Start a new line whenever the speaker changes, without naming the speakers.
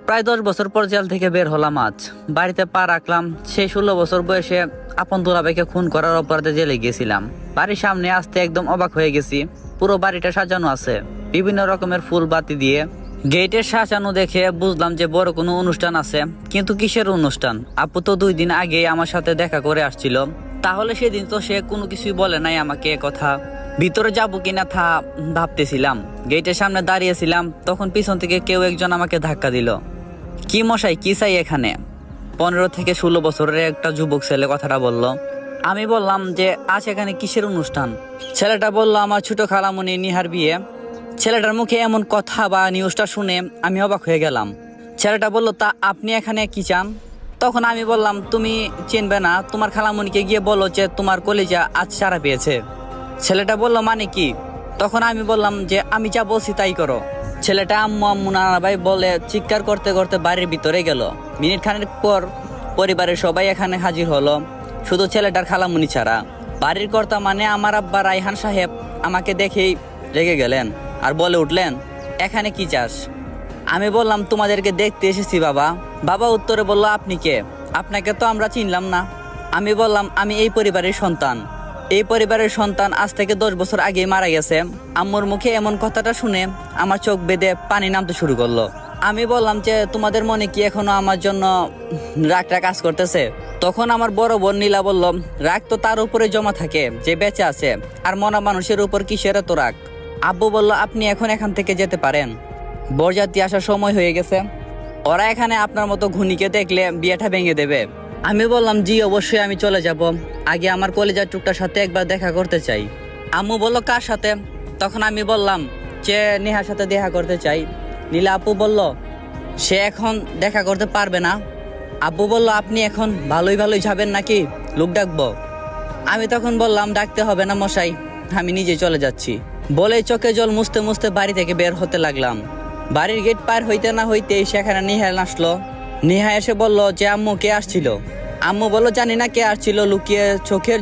প্রায় 10 বছর পর জেল থেকে বের হলাম আজ। বাড়িতে পা রাখলাম। সেই 16 বছর বয়সে আপন দুলাভাইকে খুন করার অপরাধে জেলে গিয়েছিলাম। বাড়ির সামনে আসতে একদম অবাক হয়ে গেছি। পুরো বাড়িটা সাজানো আছে বিভিন্ন রকমের ফুল বাতি দিয়ে। গেটের সাজানো দেখে বুঝলাম যে বড় কোনো অনুষ্ঠান আছে, কিন্তু কিসের অনুষ্ঠান? আপু তো 2 দিন আগে আমার সাথে দেখা করে আসছিল, তাহলে সেদিন তো সে কোনো কিছুই বলে নাই আমাকে কথা। ভিতরে যাবো কিনা তা ভাবতেছিলাম। গেটের সামনে দাঁড়িয়েছিলাম, তখন পিছন থেকে কেউ একজন আমাকে ধাক্কা দিল। কি মশাই, কি চাই এখানে? 15 থেকে 16 বছরের একটা যুবক ছেলে কথাটা বলল। আমি বললাম যে আজ এখানে কিসের অনুষ্ঠান? ছেলেটা বলল আমার ছোট খালামণি নিহার বিয়ে। ছেলেটার মুখে এমন কথা বা নিউজটা শুনে আমি অবাক হয়ে গেলাম। ছেলেটা বলল, তা আপনি এখানে কি চান? তখন আমি বললাম, তুমি চিনবে না, তোমার খালামণিকে গিয়ে বলো যে তোমার কলিজা আজ ছাড়া পেয়েছে। ছেলেটা বলল, মানে কি? তখন আমি বললাম যে আমি যা বলছি তাই করো। ছেলেটা আম্মু আম্মু নানা ভাই বলে চিৎকার করতে করতে বাড়ির ভিতরে গেল। মিনিট খানেক পর পরিবারের সবাই এখানে হাজির হলো, শুধু ছেলেটার খালামণি ছাড়া। বাড়ির কর্তা মানে আমার আব্বা রায়হান সাহেব আমাকে দেখেই রেগে গেলেন আর বলে উঠলেন, এখানে কি চাস? আমি বললাম, তোমাদেরকে দেখতে এসেছি বাবা। বাবা উত্তরে বলল, আপনি কে? আপনাকে তো আমরা চিনলাম না। আমি বললাম, আমি এই পরিবারের সন্তান। এই পরিবারের সন্তান আজ থেকে 10 বছর আগে মারা গেছে। আম্মুর মুখে এমন কথাটা শুনে আমার চোখ বেঁধে পানি নামতে শুরু করলো। আমি বললাম যে তোমাদের মনে কি এখনো আমার জন্য রাগটা কাজ করতেছে? তখন আমার বড় বোন নীলা বলল, রাগ তো তার উপরে জমা থাকে যে বেঁচে আছে, আর মরা মানুষের উপর কিসের এত রাগ? আব্বু বলল, আপনি এখান থেকে যেতে পারেন, বরযাত্রী আসার সময় হয়ে গেছে। ওরা এখানে আপনার মতো ঘুনিকে দেখলে বিয়েটা ভেঙে দেবে। আমি বললাম, জি অবশ্যই আমি চলে যাব, আগে আমার কলেজের টুকটার সাথে একবার দেখা করতে চাই। আম্মু বলল, কার সাথে? তখন আমি বললাম যে নেহার সাথে দেখা করতে চাই। নীলা আপু বলল, সে এখন দেখা করতে পারবে না। আব্বু বলল, আপনি এখন ভালোই যাবেন নাকি লোক ডাকবো? আমি তখন বললাম, ডাকতে হবে না মশাই, আমি নিজে চলে যাচ্ছি। বলে চোখে জল মুছতে মুছতে বাড়ি থেকে বের হতে লাগলাম। বাড়ির গেট পার হইতে না হইতেই সেখানে নিহা আসলো। নিহা এসে বলল যে আম্মু কে আসছিল? আম্মু বলল, জানি না কে আসছিল, লুকিয়ে চোখের